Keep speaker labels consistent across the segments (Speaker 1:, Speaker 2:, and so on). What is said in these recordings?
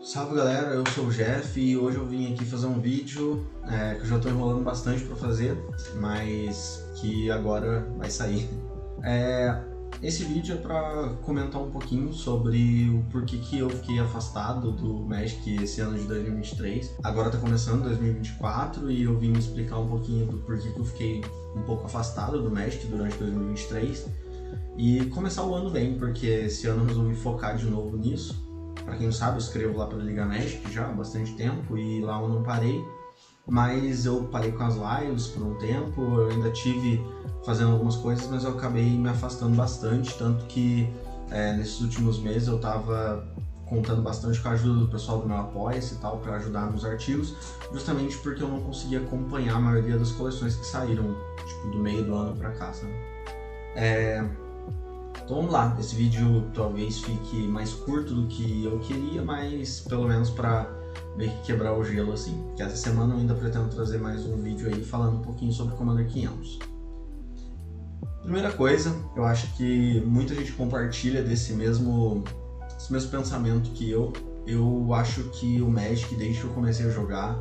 Speaker 1: Salve galera, eu sou o Jeff e hoje eu vim aqui fazer um vídeo que eu já estou enrolando bastante para fazer, mas que agora vai sair. Esse vídeo é para comentar um pouquinho sobre o porquê que eu fiquei afastado do Magic esse ano de 2023. Agora está começando 2024 e eu vim explicar um pouquinho do porquê que eu fiquei um pouco afastado do Magic durante 2023 e começar o ano bem, porque esse ano eu resolvi focar de novo nisso. Para quem não sabe, eu escrevo lá pela Liga Magic já há bastante tempo e lá eu não parei, mas eu parei com as lives por um tempo, eu ainda tive fazendo algumas coisas, mas eu acabei me afastando bastante, tanto que nesses últimos meses eu estava contando bastante com a ajuda do pessoal do meu Apoia-se e tal, para ajudar nos artigos, justamente porque eu não conseguia acompanhar a maioria das coleções que saíram, tipo, do meio do ano para cá, sabe? Então vamos lá, esse vídeo talvez fique mais curto do que eu queria, mas pelo menos para meio que quebrar o gelo assim. Que essa semana eu ainda pretendo trazer mais um vídeo aí falando um pouquinho sobre Commander 500. Primeira coisa, eu acho que muita gente compartilha desse mesmo pensamento que eu. Eu acho que o Magic, desde que eu comecei a jogar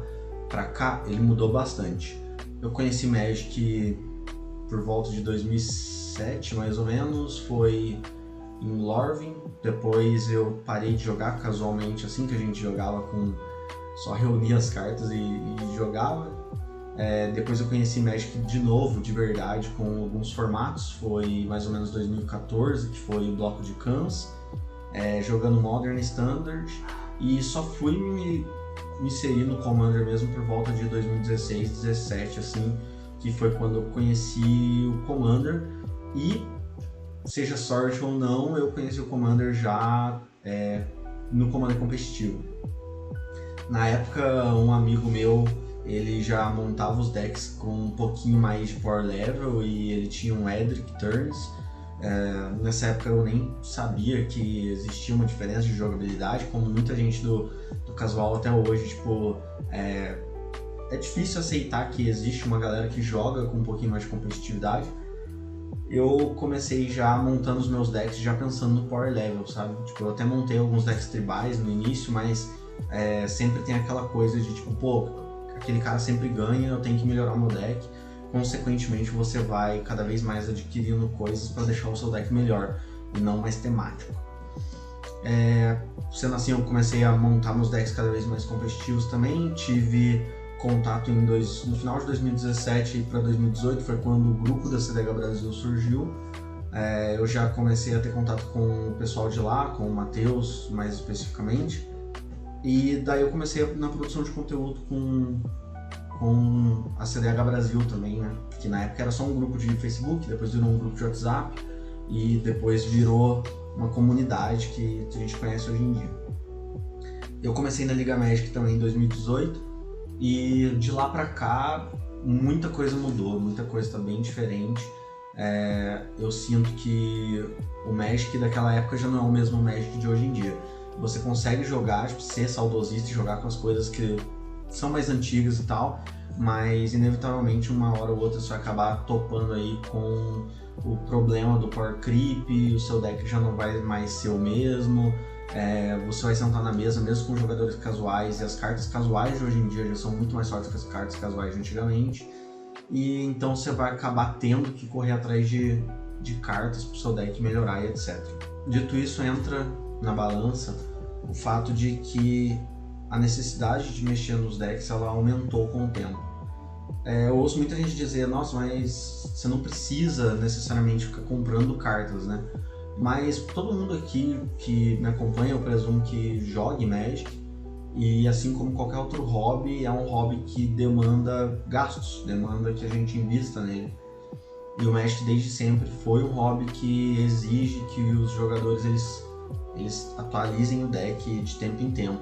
Speaker 1: pra cá, ele mudou bastante. Eu conheci Magic por volta de 2007, mais ou menos, foi em Lorvin. Depois eu parei de jogar casualmente, assim que a gente jogava, só reunia as cartas e jogava. Depois eu conheci Magic de novo, de verdade, com alguns formatos. Foi mais ou menos 2014, que foi o Bloco de Cans, jogando Modern Standard, e só fui me inserir no Commander mesmo por volta de 2016, 2017, assim, que foi quando eu conheci o Commander. E, seja sorte ou não, eu conheci o Commander já no Commander competitivo. Na época, um amigo meu, ele já montava os decks com um pouquinho mais de power level e ele tinha um Edric Turns. Nessa época eu nem sabia que existia uma diferença de jogabilidade, como muita gente do casual até hoje, tipo, é difícil aceitar que existe uma galera que joga com um pouquinho mais de competitividade. Eu comecei já montando os meus decks já pensando no power level, sabe? Tipo, eu até montei alguns decks tribais no início, mas sempre tem aquela coisa de tipo, pô, aquele cara sempre ganha, eu tenho que melhorar o meu deck. Consequentemente, você vai cada vez mais adquirindo coisas para deixar o seu deck melhor e não mais temático. Sendo assim, eu comecei a montar meus decks cada vez mais competitivos também. Tive contato no final de 2017 para 2018, foi quando o grupo da CDH Brasil surgiu. Eu já comecei a ter contato com o pessoal de lá, com o Matheus mais especificamente, e daí eu comecei na produção de conteúdo com a CDH Brasil também, né? Que na época era só um grupo de Facebook, depois virou um grupo de WhatsApp e depois virou uma comunidade que a gente conhece hoje em dia. Eu comecei na Liga Magic também em 2018 e de lá pra cá muita coisa mudou, muita coisa está bem diferente. Eu sinto que o Magic daquela época já não é o mesmo Magic de hoje em dia. Você consegue jogar, tipo, ser saudosista e jogar com as coisas que são mais antigas e tal, mas inevitavelmente uma hora ou outra você vai acabar topando aí com o problema do power creep, o seu deck já não vai mais ser o mesmo. Você vai sentar na mesa mesmo com jogadores casuais, e as cartas casuais de hoje em dia já são muito mais fortes que as cartas casuais de antigamente, e então você vai acabar tendo que correr atrás de cartas para o seu deck melhorar e etc. Dito isso, entra na balança o fato de que a necessidade de mexer nos decks ela aumentou com o tempo. Eu ouço muita gente dizer, nossa, mas você não precisa necessariamente ficar comprando cartas, né? Mas todo mundo aqui que me acompanha, eu presumo que jogue Magic, e assim como qualquer outro hobby, é um hobby que demanda gastos, demanda que a gente invista nele. E o Magic desde sempre foi um hobby que exige que os jogadores eles atualizem o deck de tempo em tempo.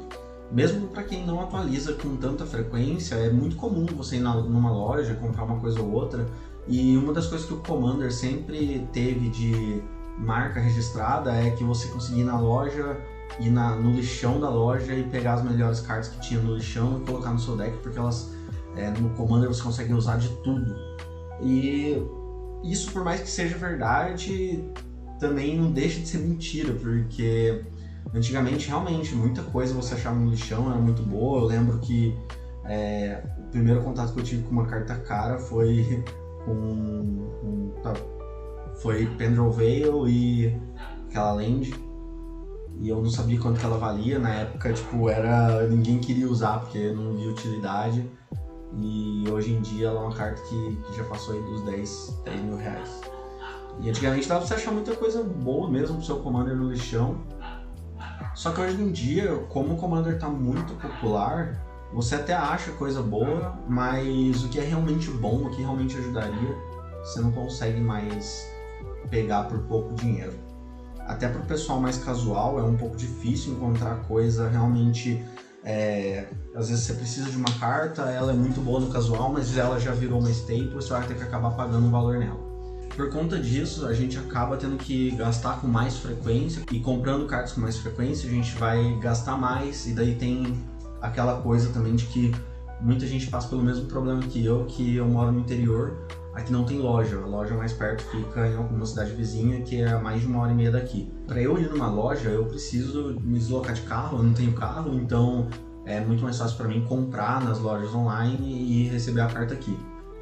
Speaker 1: Mesmo para quem não atualiza com tanta frequência, é muito comum você ir numa loja, comprar uma coisa ou outra, e uma das coisas que o Commander sempre teve de marca registrada é que você conseguia ir na loja, ir no lixão da loja e pegar as melhores cartas que tinha no lixão e colocar no seu deck, porque elas no Commander você consegue usar de tudo. E isso, por mais que seja verdade, também não deixa de ser mentira, porque Antigamente, realmente, muita coisa você achava no lixão, era muito boa. Eu lembro que o primeiro contato que eu tive com uma carta cara foi foi Pendrell Vale e aquela Land. E eu não sabia quanto que ela valia. Na época, tipo, ninguém queria usar porque não via utilidade. E hoje em dia ela é uma carta que já passou aí dos 10 mil reais. E antigamente dava pra você achar muita coisa boa mesmo pro seu Commander no lixão. Só que hoje em dia, como o Commander tá muito popular, você até acha coisa boa, mas o que é realmente bom, o que realmente ajudaria, você não consegue mais pegar por pouco dinheiro. Até pro pessoal mais casual é um pouco difícil encontrar coisa realmente... às vezes você precisa de uma carta, ela é muito boa no casual, mas ela já virou uma staple, você vai ter que acabar pagando um valor nela. Por conta disso, a gente acaba tendo que gastar com mais frequência, e comprando cartas com mais frequência, a gente vai gastar mais, e daí tem aquela coisa também de que muita gente passa pelo mesmo problema que eu moro no interior, aqui não tem loja, a loja mais perto fica em alguma cidade vizinha, que é a mais de 1h30 daqui. Para eu ir numa loja, eu preciso me deslocar de carro, eu não tenho carro, então é muito mais fácil para mim comprar nas lojas online e receber a carta aqui.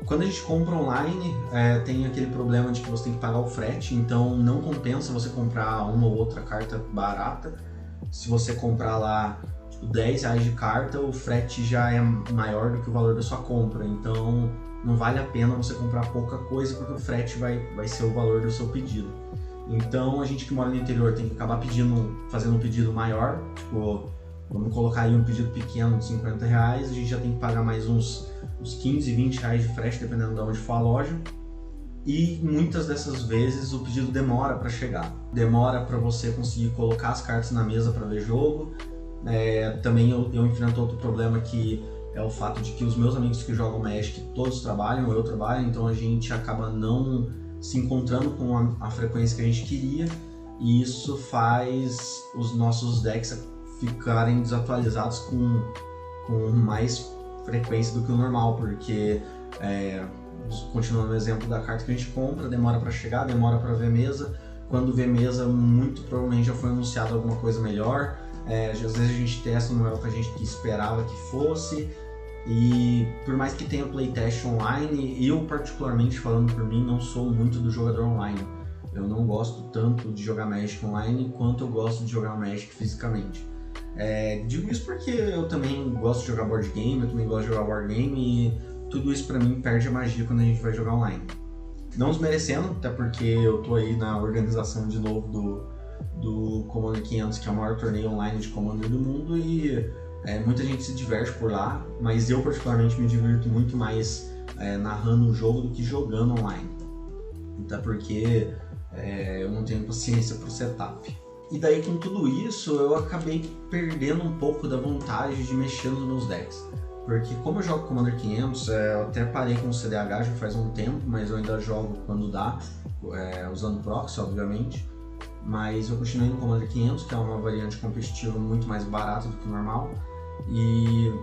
Speaker 1: Quando a gente compra online, tem aquele problema de que você tem que pagar o frete, então não compensa você comprar uma ou outra carta barata. Se você comprar lá tipo, 10 reais de carta, o frete já é maior do que o valor da sua compra, então não vale a pena você comprar pouca coisa porque o frete vai ser o valor do seu pedido. Então a gente que mora no interior tem que acabar fazendo um pedido maior, tipo, vamos colocar aí um pedido pequeno de 50 reais, a gente já tem que pagar mais uns 15, 20 reais de frete, dependendo de onde for a loja. E muitas dessas vezes o pedido demora para chegar. Demora para você conseguir colocar as cartas na mesa para ver jogo. Também eu enfrento outro problema que é o fato de que os meus amigos que jogam Magic todos trabalham, eu trabalho, então a gente acaba não se encontrando com a frequência que a gente queria. E isso faz os nossos decks ficarem desatualizados com mais frequência do que o normal, porque continuando no exemplo da carta que a gente compra, demora para chegar, demora para ver mesa. Quando vê mesa, muito provavelmente já foi anunciado alguma coisa melhor. Às vezes a gente testa, não é o que a gente esperava que fosse. E por mais que tenha playtest online, eu particularmente, falando por mim, não sou muito do jogador online. Eu não gosto tanto de jogar Magic online quanto eu gosto de jogar Magic fisicamente. Digo isso porque eu também gosto de jogar board game, eu também gosto de jogar wargame, e tudo isso pra mim perde a magia quando a gente vai jogar online. Não desmerecendo, até porque eu tô aí na organização de novo do Commander 500, que é o maior torneio online de Commander do mundo, e muita gente se diverte por lá, mas eu particularmente me divirto muito mais narrando o jogo do que jogando online. Até porque eu não tenho paciência pro setup. E daí com tudo isso eu acabei perdendo um pouco da vontade de mexer nos meus decks. Porque como eu jogo Commander 500, eu até parei com o CDH já faz um tempo, mas eu ainda jogo quando dá, usando proxy obviamente. Mas eu continuei no Commander 500, que é uma variante competitiva muito mais barata do que o normal. E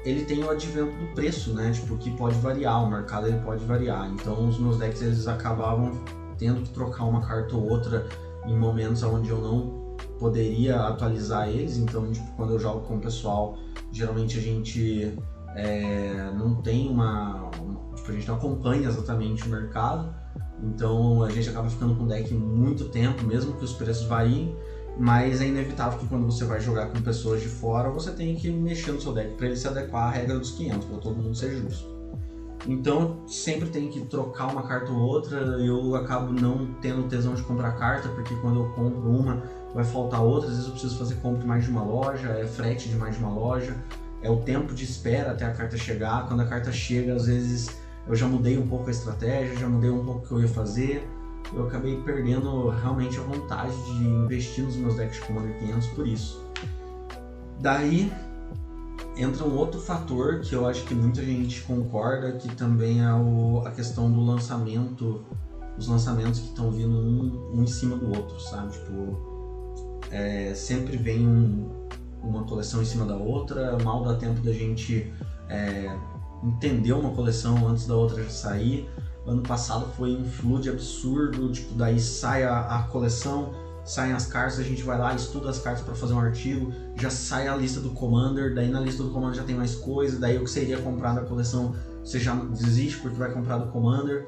Speaker 1: ele tem o advento do preço, né? Tipo, que pode variar, o mercado ele pode variar. Então os meus decks eles acabavam tendo que trocar uma carta ou outra em momentos onde eu não poderia atualizar eles. Então, tipo, quando eu jogo com o pessoal, geralmente a gente não tem tipo, a gente não acompanha exatamente o mercado. Então a gente acaba ficando com o deck muito tempo, mesmo que os preços variem. Mas é inevitável que quando você vai jogar com pessoas de fora, você tem que mexer no seu deck para ele se adequar à regra dos 500, para todo mundo ser justo. Então sempre tem que trocar uma carta ou outra. Eu acabo não tendo tesão de comprar carta, porque quando eu compro uma, vai faltar outra. Às vezes eu preciso fazer compra de mais de uma loja, frete de mais de uma loja, o tempo de espera até a carta chegar. Quando a carta chega, às vezes eu já mudei um pouco a estratégia, já mudei um pouco o que eu ia fazer. Eu acabei perdendo realmente a vontade de investir nos meus decks de Commander 500 por isso. Daí entra um outro fator que eu acho que muita gente concorda, que também é a questão do lançamento, os lançamentos que estão vindo um em cima do outro, sabe? Tipo, sempre vem uma coleção em cima da outra, mal dá tempo da gente entender uma coleção antes da outra já sair. Ano passado foi um flood absurdo, tipo, daí sai a coleção, saem as cartas, a gente vai lá, estuda as cartas para fazer um artigo, já sai a lista do Commander, daí na lista do Commander já tem mais coisa, daí o que você iria comprar da coleção você já desiste porque vai comprar do Commander.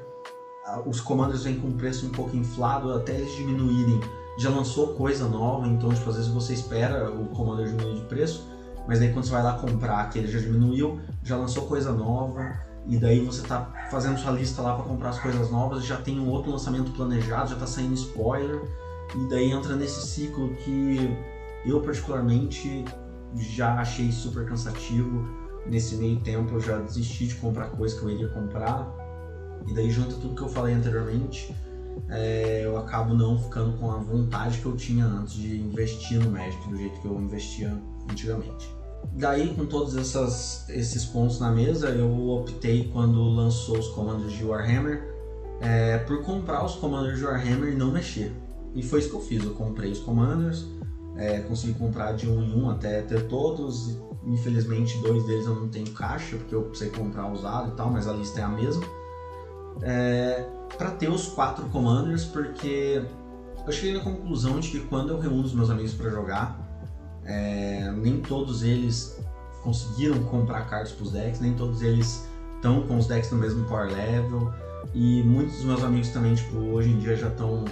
Speaker 1: Os Commanders vêm com um preço um pouco inflado, até eles diminuírem, já lançou coisa nova, então tipo, às vezes você espera o Commander diminuir de preço, mas daí quando você vai lá comprar, que ele já diminuiu, já lançou coisa nova, e daí você tá fazendo sua lista lá para comprar as coisas novas, já tem um outro lançamento planejado, já tá saindo spoiler, e daí entra nesse ciclo que eu particularmente já achei super cansativo. Nesse meio tempo eu já desisti de comprar coisa que eu iria comprar, e daí junta tudo que eu falei anteriormente, eu acabo não ficando com a vontade que eu tinha antes de investir no Magic do jeito que eu investia antigamente. Daí, com todos esses pontos na mesa, eu optei, quando lançou os Commanders de Warhammer, por comprar os Commanders de Warhammer e não mexer. E foi isso que eu fiz, eu comprei os Commanders, consegui comprar de 1 em 1 até ter todos. Infelizmente 2 deles eu não tenho caixa, porque eu precisei comprar usado e tal, mas a lista é a mesma. Para ter os 4 Commanders, porque eu cheguei na conclusão de que quando eu reúno os meus amigos para jogar, nem todos eles conseguiram comprar cartas para os decks, nem todos eles estão com os decks no mesmo power level, e muitos dos meus amigos também, tipo, hoje em dia já estão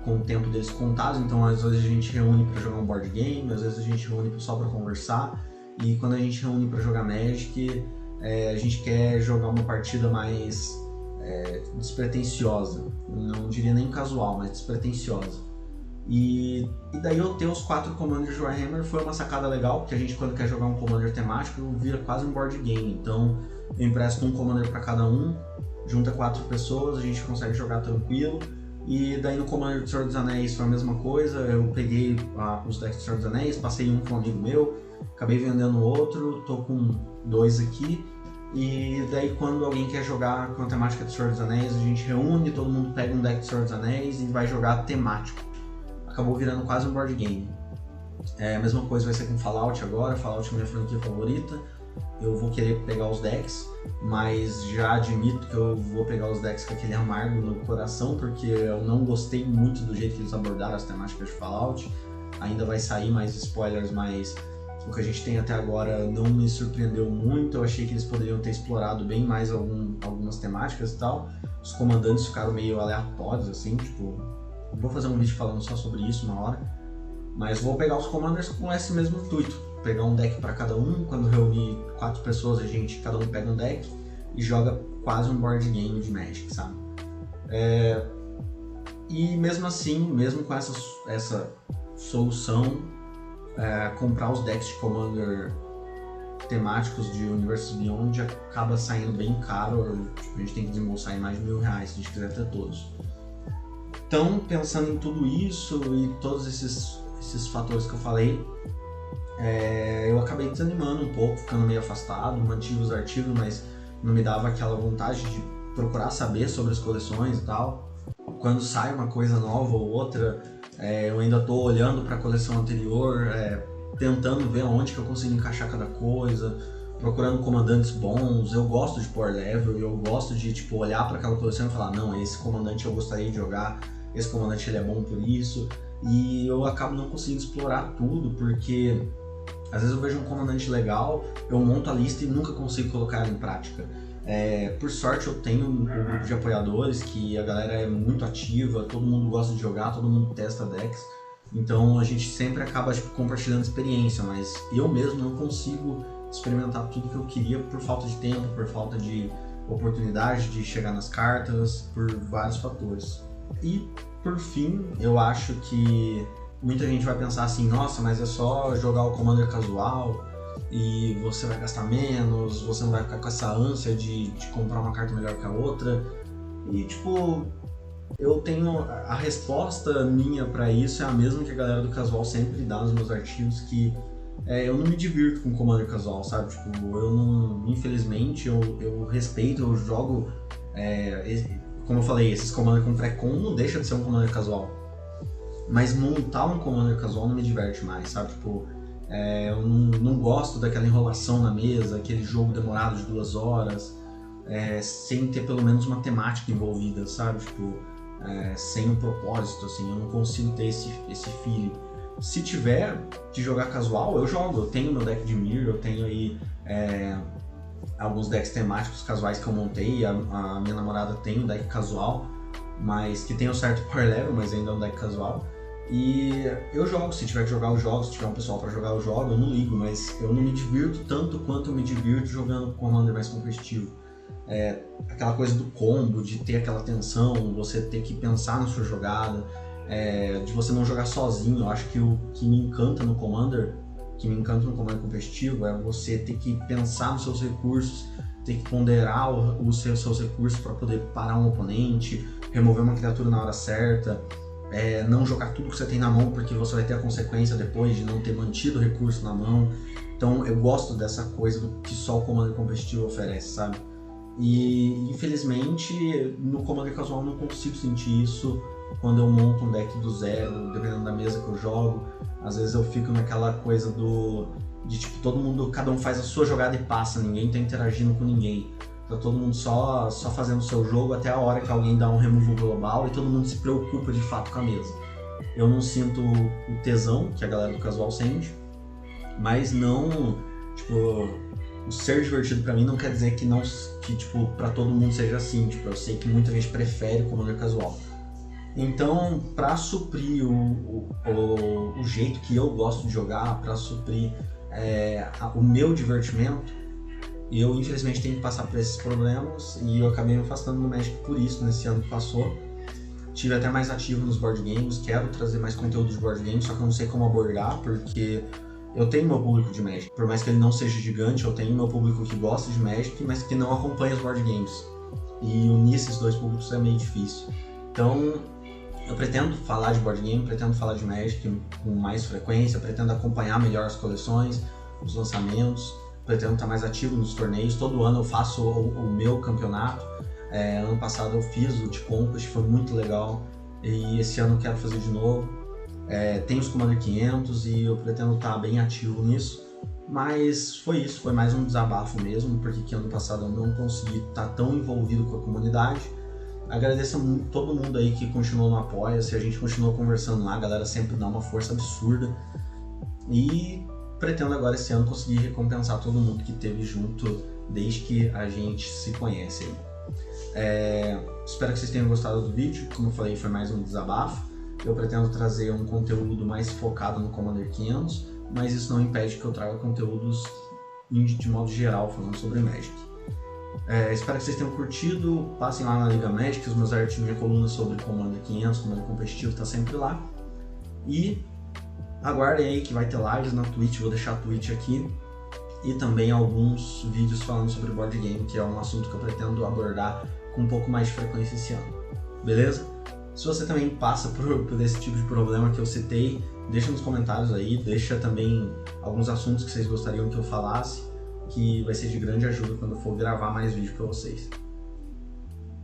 Speaker 1: com o tempo deles contados, então às vezes a gente reúne para jogar um board game, às vezes a gente reúne só para conversar, e quando a gente reúne para jogar Magic, a gente quer jogar uma partida mais despretensiosa, não diria nem casual, mas despretensiosa. E daí eu ter os 4 Commanders de Warhammer foi uma sacada legal, porque a gente, quando quer jogar um Commander temático, vira quase um board game. Então eu empresto um Commander para cada um, junta 4 pessoas, a gente consegue jogar tranquilo. E daí no Commander de Senhor dos Anéis foi a mesma coisa, eu peguei os decks de Senhor dos Anéis, passei um para um amigo meu, acabei vendendo outro, tô com 2 aqui. E daí quando alguém quer jogar com a temática de Senhor dos Anéis, a gente reúne, todo mundo pega um deck de Senhor dos Anéis e vai jogar temático. Acabou virando quase um board game. A mesma coisa vai ser com Fallout agora, Fallout é minha franquia favorita. Eu vou querer pegar os decks, mas já admito que eu vou pegar os decks com aquele amargo no coração, porque eu não gostei muito do jeito que eles abordaram as temáticas de Fallout. Ainda vai sair mais spoilers, mas o que a gente tem até agora não me surpreendeu muito. Eu achei que eles poderiam ter explorado bem mais algumas temáticas e tal. Os comandantes ficaram meio aleatórios, assim, tipo... Vou fazer um vídeo falando só sobre isso uma hora, mas vou pegar os Commanders com esse mesmo intuito, pegar um deck para cada um. Quando reunir 4 pessoas, cada um pega um deck e joga quase um board game de Magic, sabe? E mesmo assim, mesmo com essa solução, comprar os decks de Commander temáticos de Universes Beyond acaba saindo bem caro. Tipo, a gente tem que desembolsar em mais de R$1.000 se a gente quiser ter todos. Então, pensando em tudo isso e todos esses fatores que eu falei, eu acabei desanimando um pouco, ficando meio afastado, mantive os artigos, mas não me dava aquela vontade de procurar saber sobre as coleções e tal. Quando sai uma coisa nova ou outra, eu ainda estou olhando para a coleção anterior, tentando ver onde que eu consigo encaixar cada coisa, procurando comandantes bons. Eu gosto de power level, eu gosto de olhar para aquela coleção e falar, não, esse comandante eu gostaria de jogar, esse comandante ele é bom por isso, e eu acabo não conseguindo explorar tudo, porque às vezes eu vejo um comandante legal, eu monto a lista e nunca consigo colocar ela em prática. Por sorte eu tenho um grupo de apoiadores que a galera é muito ativa, todo mundo gosta de jogar, todo mundo testa decks, então a gente sempre acaba compartilhando experiência, mas eu mesmo não consigo experimentar tudo que eu queria por falta de tempo, por falta de oportunidade de chegar nas cartas, por vários fatores. E por fim, eu acho que muita gente vai pensar assim, nossa, mas é só jogar o Commander casual e você vai gastar menos, você não vai ficar com essa ânsia de comprar uma carta melhor que a outra. E eu tenho a resposta minha pra isso é a mesma que a galera do casual sempre dá nos meus artigos, que eu não me divirto com Commander casual, sabe? Eu não, infelizmente, eu respeito, eu jogo, como eu falei, esses Commander com pré-com não deixa de ser um Commander casual. Mas montar um Commander casual não me diverte mais, sabe? Eu não gosto daquela enrolação na mesa, aquele jogo demorado de 2 horas, sem ter pelo menos uma temática envolvida, sabe? sem um propósito, assim, eu não consigo ter esse feeling. Se tiver de jogar casual, eu jogo. Eu tenho meu deck de Mirror, eu tenho aí alguns decks temáticos casuais que eu montei. A minha namorada tem um deck casual, mas que tem um certo power level, mas ainda é um deck casual. E eu jogo, se tiver que jogar os jogos, se tiver um pessoal pra jogar o jogo, eu não ligo, mas eu não me divirto tanto quanto eu me divirto jogando Commander mais competitivo. Aquela coisa do combo, de ter aquela tensão, você ter que pensar na sua jogada, de você não jogar sozinho. Eu acho que o que me encanta no Commander, competitivo, é você ter que pensar nos seus recursos, ter que ponderar os seus recursos para poder parar um oponente, remover uma criatura na hora certa, não jogar tudo que você tem na mão, porque você vai ter a consequência depois de não ter mantido o recurso na mão. Então eu gosto dessa coisa do que só o Commander competitivo oferece, sabe? E infelizmente no Commander casual eu não consigo sentir isso quando eu monto um deck do zero, dependendo da mesa que eu jogo. Às vezes eu fico naquela coisa de tipo, todo mundo, cada um faz a sua jogada e passa, ninguém tá interagindo com ninguém. Tá todo mundo só fazendo o seu jogo até a hora que alguém dá um removal global e todo mundo se preocupa de fato com a mesa. Eu não sinto o tesão que a galera do casual sente, mas não, tipo, o ser divertido pra mim não quer dizer que tipo, pra todo mundo seja assim. Tipo, eu sei que muita gente prefere o Commander casual. Então, para suprir o jeito que eu gosto de jogar, para suprir o meu divertimento, eu infelizmente tenho que passar por esses problemas e eu acabei me afastando do Magic por isso nesse ano que passou. Tive até mais ativo nos board games, quero trazer mais conteúdo de board games, só que eu não sei como abordar, porque eu tenho meu público de Magic. Por mais que ele não seja gigante, eu tenho meu público que gosta de Magic, mas que não acompanha os board games. E unir esses dois públicos é meio difícil. Então, eu pretendo falar de board game, pretendo falar de Magic com mais frequência, pretendo acompanhar melhor as coleções, os lançamentos, pretendo estar mais ativo nos torneios. Todo ano eu faço o meu campeonato. Ano passado eu fiz o de Conquest, foi muito legal, e esse ano eu quero fazer de novo. Tem os Commander 500 e eu pretendo estar bem ativo nisso. Mas foi isso, foi mais um desabafo mesmo, porque que ano passado eu não consegui estar tão envolvido com a comunidade. Agradeço muito todo mundo aí que continuou no Apoia-se, a gente continuou conversando lá, a galera sempre dá uma força absurda. E pretendo agora esse ano conseguir recompensar todo mundo que esteve junto desde que a gente se conhece. Espero que vocês tenham gostado do vídeo, como eu falei, foi mais um desabafo. Eu pretendo trazer um conteúdo mais focado no Commander 500, mas isso não impede que eu traga conteúdos de modo geral falando sobre Magic. Espero que vocês tenham curtido, passem lá na Liga Magic, os meus artigos, minha coluna sobre Commander 500, Commander competitivo está sempre lá. E aguardem aí que vai ter lives na Twitch, vou deixar a Twitch aqui. E também alguns vídeos falando sobre board game, que é um assunto que eu pretendo abordar com um pouco mais de frequência esse ano. Beleza? Se você também passa por esse tipo de problema que eu citei, deixa nos comentários aí, deixa também alguns assuntos que vocês gostariam que eu falasse, que vai ser de grande ajuda quando eu for gravar mais vídeo para vocês.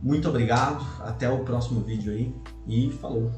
Speaker 1: Muito obrigado, até o próximo vídeo aí e falou!